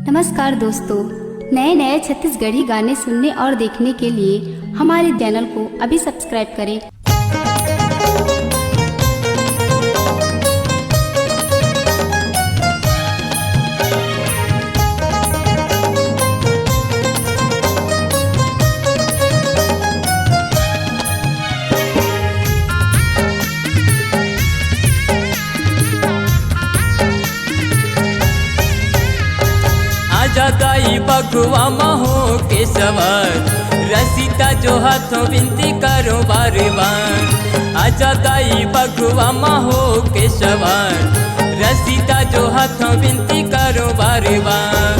नमस्कार दोस्तों, नए नए छत्तीसगढ़ी गाने सुनने और देखने के लिए हमारे चैनल को अभी सब्सक्राइब करें। दाई बगुआ महो के सवार रसीता जो हाथों विनती करो बार बार। आजा दाई बगुआ महो के सवार रसीता जो हाथों विनती करो बार बार।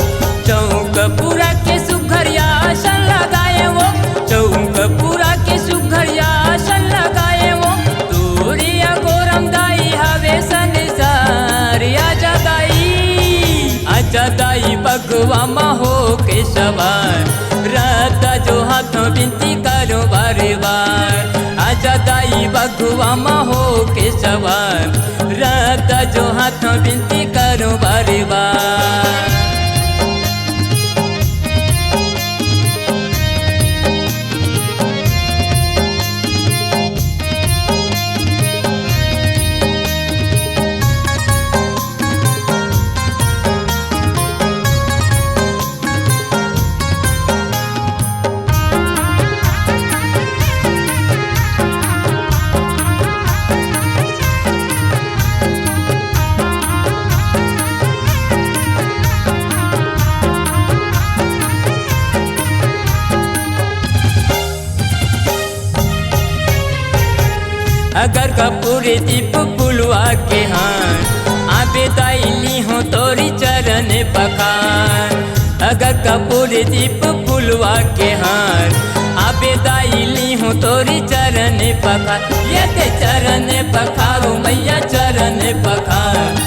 चौक पूरा के सुघरिया आसन लगाए वो, चौक पूरा के सुघरिया आसन लगाए वो। तोरिया गोरम दाई हवे संसार। आजा दाई बगुआ महो के सवार राता जो हाथों विनती करो बार बार। आजा दाई बगुआ महो के सवार राता जो हाथों विनती करो बार बार। अगर कपूरे दीप पुलवा के हार आबे दाइली हो तोरी चरण पखार। अगर कपूरे दीप पुलवा के हार आबे दाइली हो तोरी चरण पखार। ये ते चरण पखारो मैया चरण पखार।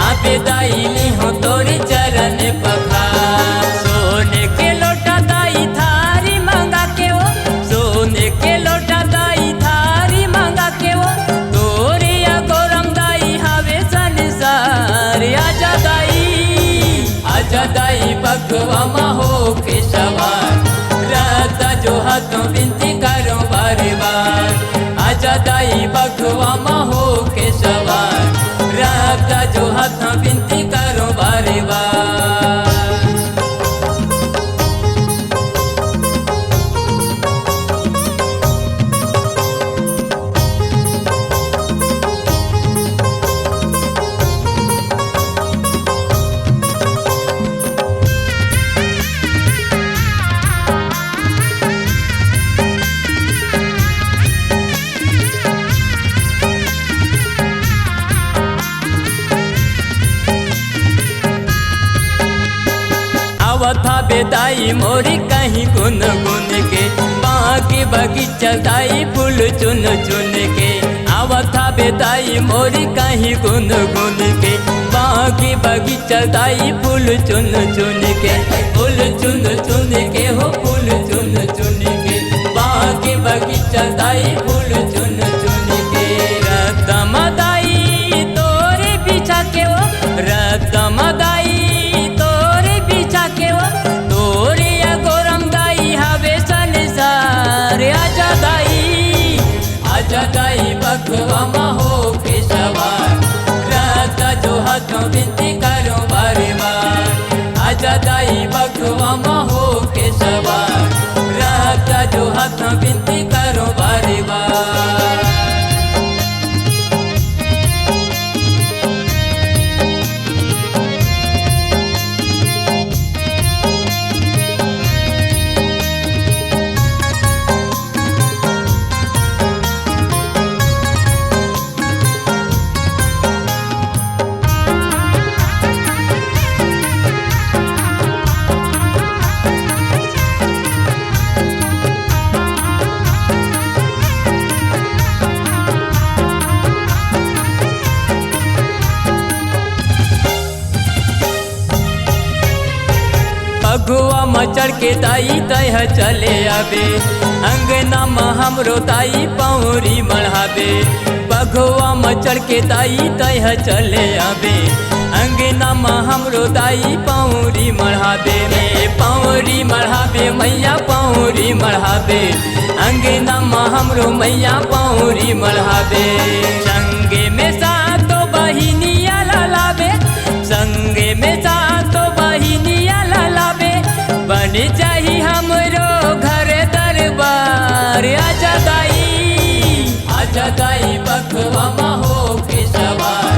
आबे दाइली हो तोरी चरण पखार। सोने के लोटा दाई थारी मांगा के वो, सोने के लोटा दाई थारी मांगा के वो। तोरिया गोरम दाई हवे संसार। आजा दाई बगुआ महो के सवार राता जो हाथों विनती करो बार बार। आजा दाई बगुआ महो के सवार राता जो हाथों विनती करो बार बार। था बेदाई मोरी कहीं गुन गुन के, बाकी बगीचा दाई फूल चुन चुन के। आवता बेदाई मोरी कहीं गुन गुन के, बाकी बगीचा दाई फूल चुन चुन के। फूल चुन चुन के हो, फूल चुन चुन के, बाकी बगीचा दाई फूल चुन चुन के। रतम दाई तोरे बिछा के वो, रतम दाई तोरे बिछा के वो। तोरिया गोरम दाई हवे संसार। आजा दाई बगुआ महो के सवार राता जो हाथों विनती करो बार बार। आजा दाई बगुआ महो के सवार राता जो हाथों विनती करो बार बार। बगुआ मचड़ के दाई तह चले आबे, अंगना में हमरो दाई पौरी मढ़ाबे। बगुआ मचड़ के दाई तह चले आबे, अंगना में हमरो दाई पौरी मढ़ाबे। मैया पौरी मढ़ाबे, अंगना में हमरो मैया पौरी मढ़ाबे। संगे में सातो बहिनिया ललाबे, संगे में सातो बहिनिया ललाबे, बन जाही हमरो घर दरबार। आजा दाई बखवा हो के सवार,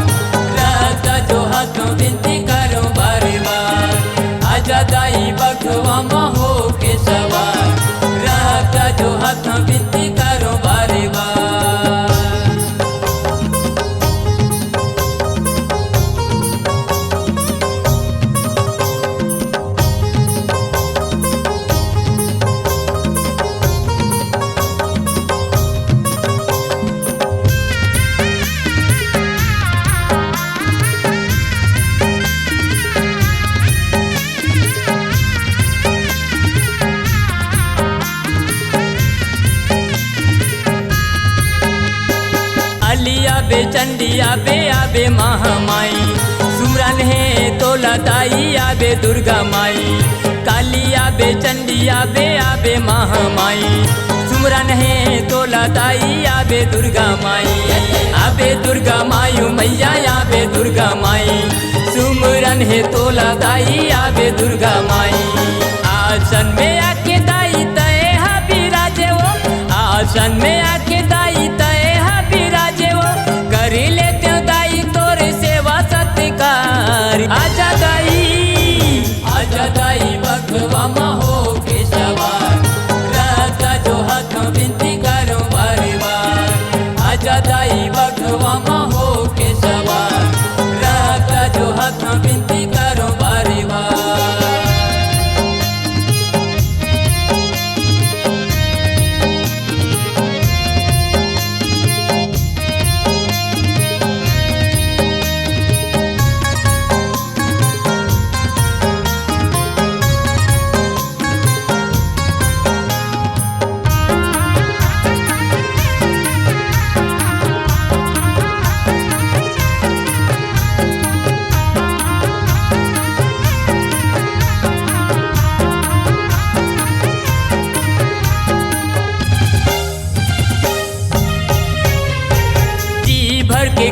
रहता जो हाथों विनती करो बार बार। आजा दाई बखवा हो के सवार, रहता जो हाथों विनती करो बार बार। आबे चंडी आबे महामाई, सुमरन है तोला दाई आबे दुर्गा माई। काली आबे चंडी आबे महामाई, सुमरन है तोला दाई आबे दुर्गा माई। आबे दुर्गा मायू मैया आबे दुर्गा माई, सुमरन है तोला दाई आबे दुर्गा माई। आसन में आके दाई तय हा बिराजे वो, आसन में आके दाई तय हा बिराजे वो, करी लेते दाई तोरे सेवा सत्कार। आजा दाई बखवा हो के सवार, रहता जो हाथों विनती करो बार बार। आजा दाई बखवा हो के सवार, रहता जो हाथों विनती करो बार बार।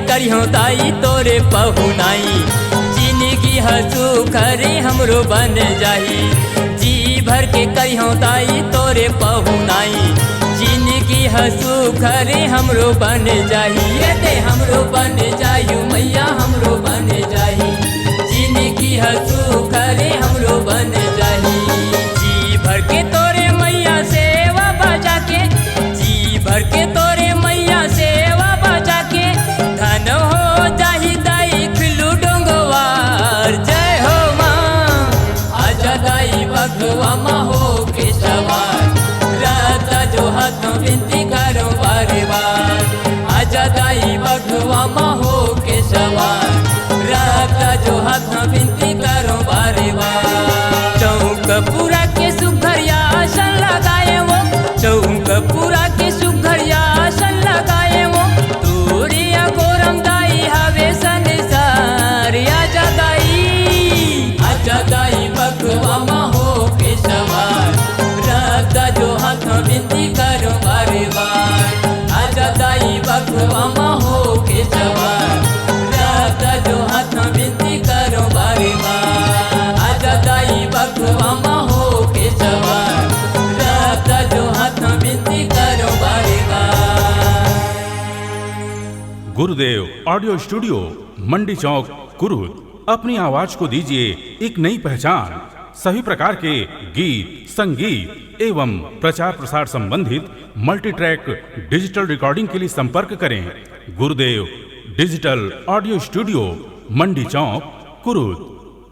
करियो दाई तोरे पहुनाई, जिंदगी हसू खरे हमरो बन जाही। जी भर के करियो दाई तोरे पहुनाई, जिंदगी हसू खरे हमरो बन जाही। ये दे हमरो बन जायू मैया हमरो बन जाही, जिंदगी हसू खरे हमरो बन जाही। जी भर के तोरे मैया सेवा बजा के, जी भर के तोरे मैया सेवा बजा के, धन हो जाही दाई खिलू डोंगवार। जय हो माँ, आजा दाई बखवा हो के सवार, रहता जो हाथों विनती करो बार बार। आजा दाई बखवा हो के सवार, रहता जो हाथों विनती करो बार बार। चौक पूरा के सुघरिया आसन लगाए वो, चौक पूरा के सुघरिया आसन लगाए वो, तूरिया गोरम दाई हवे संसार। आजा दाई बखवा हो के सवार, रहता जो हाथों विनती करो बार बार। आजा दाई बखवा हो के सवार, रहता जो हाथों विनती करो बार बार। आजा दाई बखवा हो के सवार, रहता जो हाथों विनती करो बार बार। गुरुदेव ऑडियो स्टूडियो, मंडी चौक, कुरुद। अपनी आवाज को दीजिए एक नई पहचान। सभी प्रकार के गीत, संगीत एवं प्रचार प्रसार संबंधित मल्टी ट्रैक डिजिटल रिकॉर्डिंग के लिए संपर्क करें। गुरुदेव डिजिटल ऑडियो स्टूडियो, मंडी चौक, कुरुद।